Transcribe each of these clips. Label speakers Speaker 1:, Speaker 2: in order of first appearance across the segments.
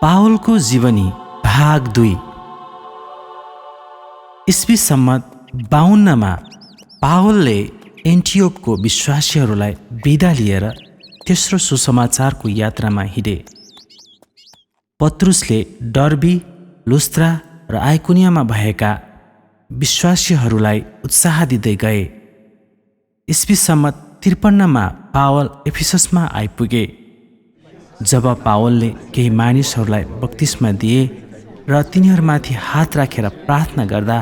Speaker 1: पावलको जीवनी भाग 2। ईस्वी सम्मत 52 पावलले एन्टियोखको विश्वासीहरूलाई बिदा लिएर तेस्रो सुसमाचारको यात्रामा हिँडे। पत्रुसले डर्बी, लुस्त्रा र आइकोनियामा भएका विश्वासीहरूलाई उत्साह दिँदै गए। ईस्वी सम्मत 53 पावल एफिससमा आइपुगे। जब पावलले केही मानिसहरूलाई बप्तिस्मा दिए र तिनीहरूमाथि हात राखेर प्रार्थना गर्दा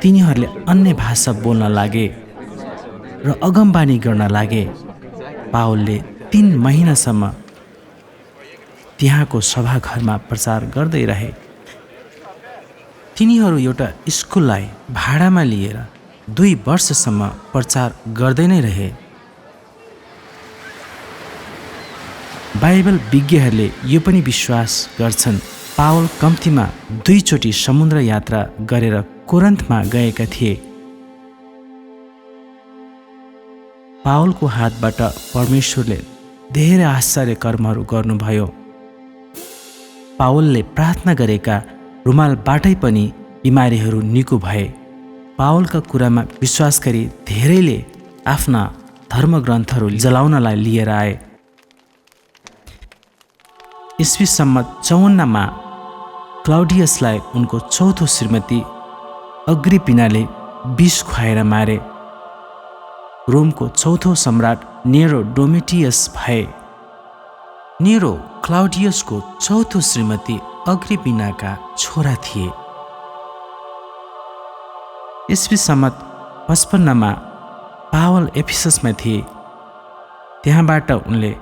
Speaker 1: तिनीहरूले अन्य भाषा बोल्न लागे र अगमबानी गर्न लागे। पावलले 3 महिनासम्म त्यहाँको सभाघरमा प्रचार गर्दै रहे। तिनीहरू एउटा स्कुललाई भाडामा लिएर 2 वर्षसम्म प्रचार गर्दै नै रहे। बाइबल विज्ञहरूले यो पनि विश्वास गर्छन् पावल कम्तीमा 2 चोटि समुद्र यात्रा गरेर कोरिन्थमा गएका थिए। पावलको हातबाट परमेश्वरले धेरै आश्चर्य कर्महरू गर्नुभयो। पावलले प्रार्थना गरेका रुमालबाटै पनि बिमारीहरू निको भए। पावलका कुरामा विश्वास गरी धेरैले आफ्ना धर्मग्रन्थहरू जलाउनलाई लिएर आए। ईस्वी सम्मत 54 क्लाउडियसलाई उनको चौथो श्रीमती अग्रिपिनाले विष खुवाएर मारे। रोमको चौथो सम्राट नेरो डोमिटियस भए। नेरो क्लाउडियसको चौथो श्रीमती अग्रिपिनाका छोरा थिए। ईस्वी सम्मत 55 पावल एफिससमा थिए। त्यहाँबाट उनले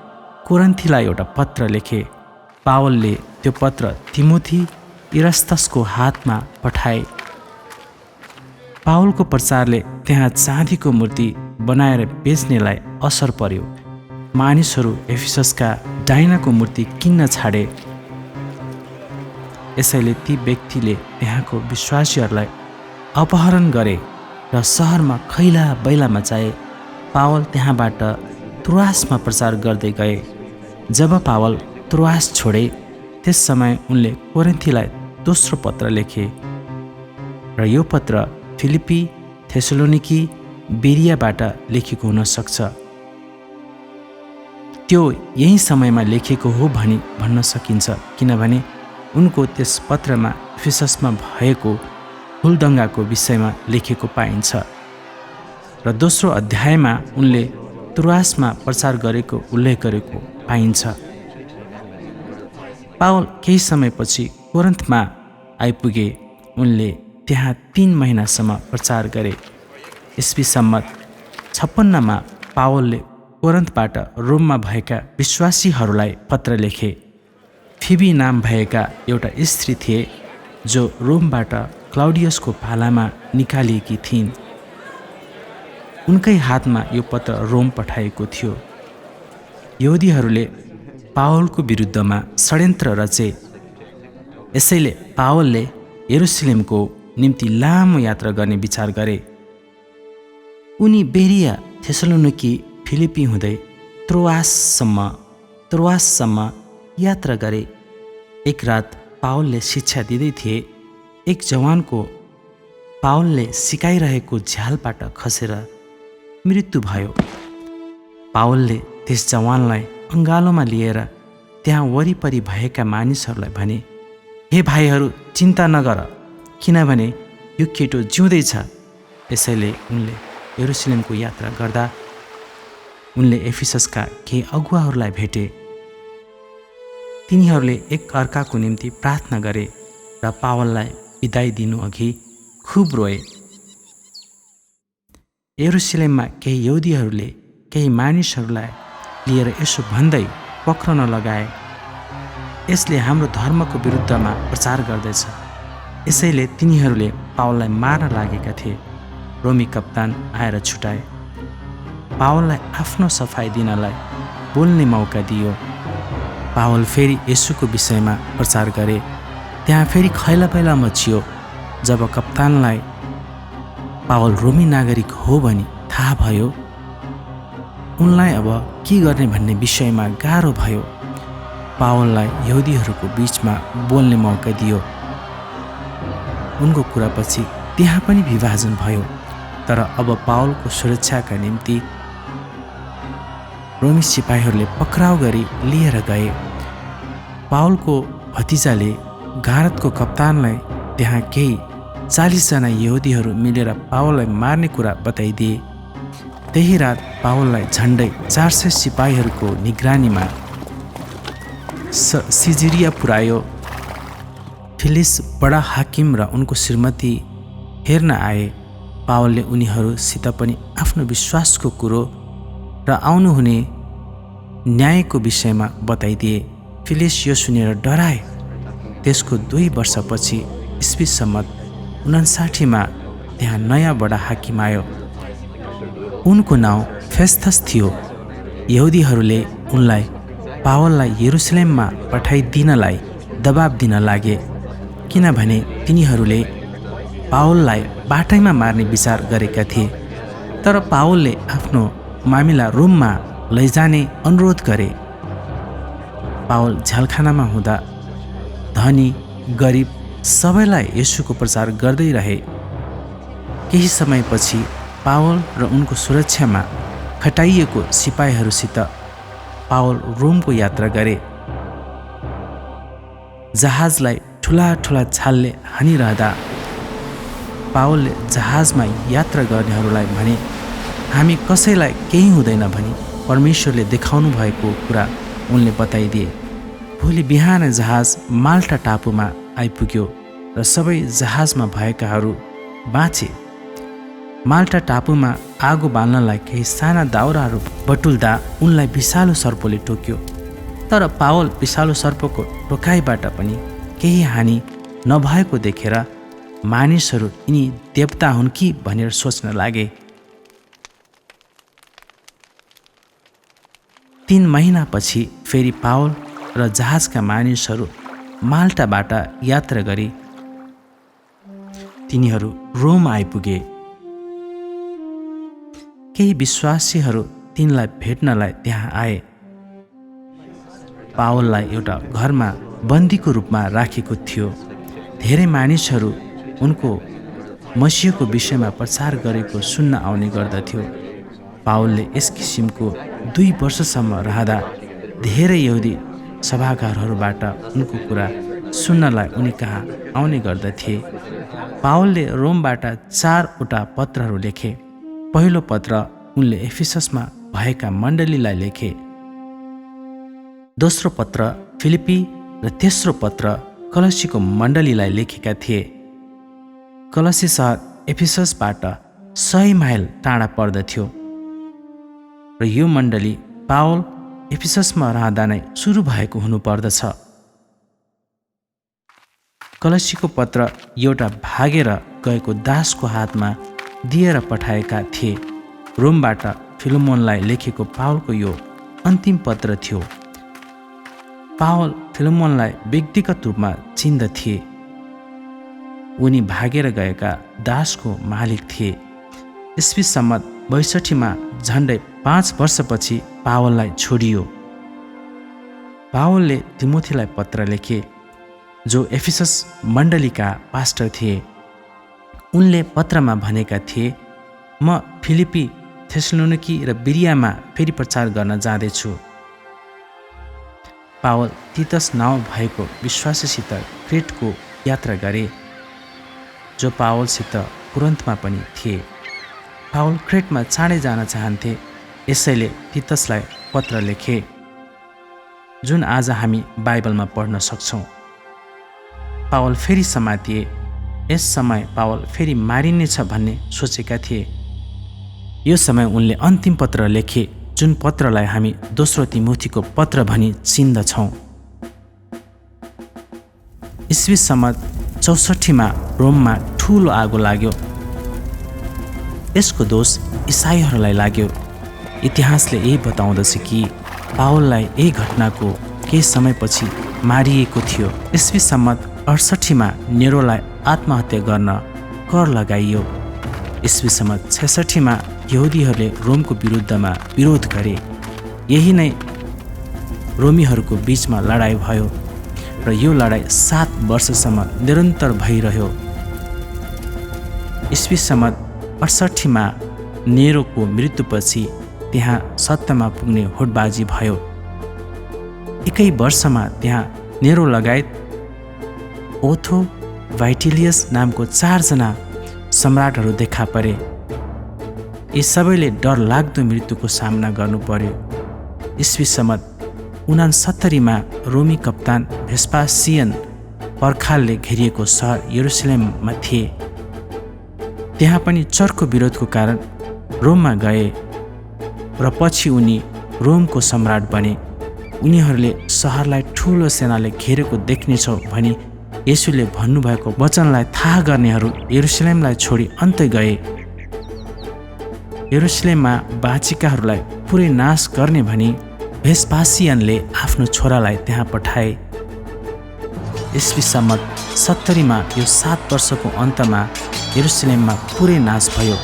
Speaker 1: कोरिन्थीलाई एउटा पत्र लेखे। पावलले त्यो पत्र तिमोथी इरास्तसको हातमा पठाए। पावलको प्रचारले त्यहाँ चाँदीको मूर्ति बनाएर बेच्नेलाई असर पर्यो। मानिसहरू एफिससका डाइनाको मूर्ति किन्न छाडे। यसैले ती व्यक्तिले त्यहाँको विश्वासीहरूलाई अपहरण गरे र सहरमा खैला बैला मचाए। पावल त्यहाँबाट त्रोआसमा प्रचार गर्दै गए। जब पावल त्रोआस छोडे त्यस समय उनले कोरिन्थीलाई दोस्रो पत्र लेखे र यो पत्र फिलिपी, थेसलोनिकी, बेरियाबाट लेखेको हुन सक्छ। त्यो यही समयमा लेखेको हो भनी भन्न सकिन्छ, किनभने उनको त्यस पत्रमा एफिससमा भएको हुलदङ्गाको विषयमा लेखेको पाइन्छ र दोस्रो अध्यायमा उनले त्रोआसमा प्रचार गरेको उल्लेख गरेको पाइन्छ। पावल केही समयपछि कोरिन्थमा आइपुगे। उनले त्यहाँ 3 महिनासम्म प्रचार गरे। ईस्वी सम्मत 56 पावलले कोरिन्थबाट रोममा भएका विश्वासीहरूलाई पत्र लेखे। फिबी नाम भएका एउटा स्त्री थिए जो रोमबाट क्लाउडियसको पालामा निकालिएकी थिइन्। उनकै हातमा यो पत्र रोम पठाएको थियो। यहुदीहरूले पावलको विरुद्धमा षड्यन्त्र रचे। यसैले पावलले यरुशलेमको निम्ति लामो यात्रा गर्ने विचार गरे। उनी बेरिया, थेसलोनिकी, फिलिपी हुँदै त्रोआससम्म यात्रा गरे। एक रात पावलले शिक्षा दिँदै थिए। एक जवानको पावलले सिकाइरहेको झ्यालबाट खसेर मृत्यु भयो। पावलले त्यस जवानलाई अँगालोमा लिएर त्यहाँ वरिपरि भएका मानिसहरूलाई भने, हे भाइहरू, चिन्ता नगर, किनभने यो केटो जिउँदैछ। यसैले उनले यरुशलेमको यात्रा गर्दा उनले एफिससका केही अगुवाहरूलाई भेटे। तिनीहरूले एक अर्काको निम्ति प्रार्थना गरे र पावललाई बिदाई दिनु अघि खुब रोए। यरुशलेममा केही यहुदीहरूले केही मानिसहरूलाई लिएर यसो भन्दै पक्रन लगाए, यसले हाम्रो धर्मको विरुद्धमा प्रचार गर्दैछ। यसैले तिनीहरूले पावललाई मार्न लागेका थिए। रोमी कप्तान आएर छुटाए। पावललाई आफ्नो सफाइ दिनलाई बोल्ने मौका दियो। पावल फेरि येशूको विषयमा प्रचार गरे। त्यहाँ फेरि खैलापैला मचियो। जब कप्तानलाई पावल रोमी नागरिक हो भनी थाहा भयो, उनलाई अब के गर्ने भन्ने विषयमा गाह्रो भयो। पावललाई यहुदीहरूको बीचमा बोल्ने मौका दियो। उनको कुरापछि त्यहाँ पनि विभाजन भयो। तर अब पावलको सुरक्षाका निम्ति रोमी सिपाहीहरूले पक्राउ गरी लिएर गए। पावलको भतिजाले गारतको कप्तानलाई त्यहाँ केही 40 जना यहुदीहरू मिलेर पावललाई मार्ने कुरा बताइदिए। त्यही रात पावललाई झन्डै 400 सिपाहीहरूको निगरानीमा सिजरिया पुर्यायो। फिलिस बडा हाकिम र उनको श्रीमती हेर्न आए। पावलले उनीहरूसित पनि आफ्नो विश्वासको कुरो र आउनुहुने न्यायको विषयमा बताइदिए। फिलिस यो सुनेर डराए। त्यसको 2 वर्षपछि ईस्वी सम्मत 59 त्यहाँ नयाँ बडा हाकिम आयो। उनको नाउँ फेस्तस थियो। यहुदीहरूले उनलाई पावललाई यरुसलेममा पठाइदिनलाई दबाब दिन लागे, किनभने तिनीहरूले पावललाई बाटैमा मार्ने विचार गरेका थिए। तर पावलले आफ्नो मामिला रोममा लैजाने अनुरोध गरे। पावल झ्यालखानामा हुँदा धनी गरिब सबैलाई येशूको प्रचार गर्दै रहे। केही समयपछि पावल र उनको सुरक्षामा खटाइएको सिपाहीहरूसित पावल रोमको यात्रा गरे। जहाजलाई ठुला ठुला छालले हानिरहँदा पावलले जहाजमा यात्रा गर्नेहरूलाई भने, हामी कसैलाई केही हुँदैन भनी परमेश्वरले देखाउनु भएको कुरा उनले बताइदिए। भोलि बिहान जहाज माल्टा टापुमा आइपुग्यो र सबै जहाजमा भएकाहरू बाँचे। माल्टा टापुमा आगो बाल्नलाई केही साना दाउराहरू बटुल्दा उनलाई विषालु सर्पले टोक्यो। तर पावल विषालु सर्पको टोकाइबाट पनि केही हानि नभएको देखेर मानिसहरू यिनी देवता हुन् कि भनेर सोच्न लागे। 3 महिनापछि फेरि पावल र जहाजका मानिसहरू माल्टाबाट यात्रा गरी तिनीहरू रोम आइपुगे। केही विश्वासीहरू तिनलाई भेट्नलाई त्यहाँ आए। पावललाई एउटा घरमा बन्दीको रूपमा राखेको थियो। धेरै मानिसहरू उनको मसीहको विषयमा प्रचार गरेको सुन्न आउने गर्दथ्यो। पावलले यस किसिमको 2 वर्षसम्म रहँदा धेरै यहुदी सभागारहरूबाट उनको कुरा सुन्नलाई उनी कहाँ आउने गर्दथे। पावलले रोमबाट 4वटा पत्रहरू लेखे। पहिलो पत्र उनले एफिससमा भएका मण्डलीलाई लेखे। दोस्रो पत्र फिलिपी र तेस्रो पत्र कलसीको मण्डलीलाई लेखेका थिए। कलसी सहर एफिससबाट 100 माइल टाढा पर्दथ्यो र यो मण्डली पावल एफिससमा रहँदा नै सुरु भएको हुनुपर्दछ। कलसीको पत्र एउटा भागेर गएको दासको हातमा दिएर पठाएका थिए। रोमबाट फिलोमोनलाई लेखेको पावलको यो अन्तिम पत्र थियो। पावल फिलोमोनलाई व्यक्तिगत रूपमा चिन्दथे। उनी भागेर गएका दासको मालिक थिए। ईस्वी सम्मत 62 झन्डै 5 वर्षपछि पावललाई छोडियो। पावलले तिमोथीलाई पत्र लेखे, जो एफिसस मण्डलीका पास्टर थिए। उनले पत्रमा भनेका थिए, म फिलिपी, थेसलोनिकी र बिरियामा फेरि प्रचार गर्न जाँदैछु। पावल तीतस नाउँ भएको विश्वासीसित क्रेटको यात्रा गरे, जो पावलसित कुरन्थमा पनि थिए। पावल क्रेटमा चाँडै जान चाहन्थे, यसैले तीतसलाई पत्र लेखे, जुन आज हामी बाइबलमा पढ्न सक्छौँ। पावल फेरि समातिए। यस समय पावल फेरि मारिनेछ भन्ने सोचेका थिए। यो समय उनले अन्तिम पत्र लेखे, जुन पत्रलाई हामी दोस्रो तिमोथीको पत्र भनी चिन्दछौँ। ईस्वी सम्मत 64 रोममा ठुलो आगो लाग्यो। यसको दोष इसाईहरूलाई लाग्यो। इतिहासले यही बताउँदछ कि पावललाई यही घटनाको केही समयपछि मारिएको थियो। ईस्वी सम्मत 68 नेरोलाई आत्महत्या गर्न कर लगाइयो। ईस्वी सम्मत 66 यहुदीहरूले रोमको विरुद्धमा विरोध गरे। यही नै रोमीहरूको बीचमा लडाइँ भयो र यो लडाइँ 7 वर्षसम्म निरन्तर भइरह्यो। ईस्वी सम्मत 68मा नेरोको मृत्युपछि त्यहाँ सत्तामा पुग्ने होडबाजी भयो। एकै वर्षमा त्यहाँ नेरो लगायत ओथो भाइटिलियस नामको 4 जना सम्राटहरू देखा परे। यी सबैले डरलाग्दो मृत्युको सामना गर्नु पर्यो। ईस्वी सम्मत 69मा रोमी कप्तान भेस्पासियन पर्खालले घेरिएको सहर यरुसलेममा थिए। त्यहाँ पनि चर्को विरोधको कारण रोममा गए र पछि उनी रोमको सम्राट बने। उनीहरूले सहरलाई ठुलो सेनाले घेरेको देख्नेछौ भनी येशूले भन्नुभएको वचनलाई थाहा गर्नेहरू यरुसलेमलाई छोडी अन्तै गए। यरुसलेममा बाँचेकाहरूलाई पुरै नाश गर्ने भनी भेस्पासियनले आफ्नो छोरालाई त्यहाँ पठाए। ईस्वी सम्मत 70मा यो 7 वर्षको अन्तमा यरुसलेममा पुरै नाश भयो।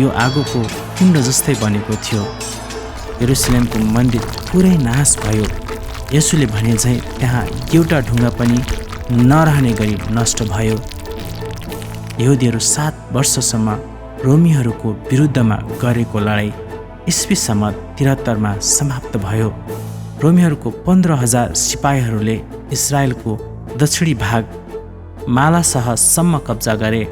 Speaker 1: यो आगोको कुण्ड जस्तै बनेको थियो। यरुसलेमको मन्दिर पुरै नाश भयो। येशूले भने झैँ त्यहाँ एउटा ढुङ्गा पनि नरहने गरी नष्ट भयो। यहुदीहरू 7 वर्षसम्म रोमीहरूको विरुद्धमा गरेको लडाइँ ईस्वी सम्मत 73मा समाप्त भयो। रोमीहरूको 15,000 सिपाहीहरूले इजरायलको दक्षिणी भाग मालासहसम्म कब्जा गरे।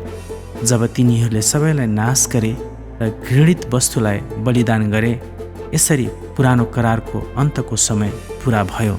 Speaker 1: जब तिनीहरूले सबैलाई नाश गरे र घृणित वस्तुलाई बलिदान गरे, यसरी पुरानो करारको अन्तको समय पुरा भयो।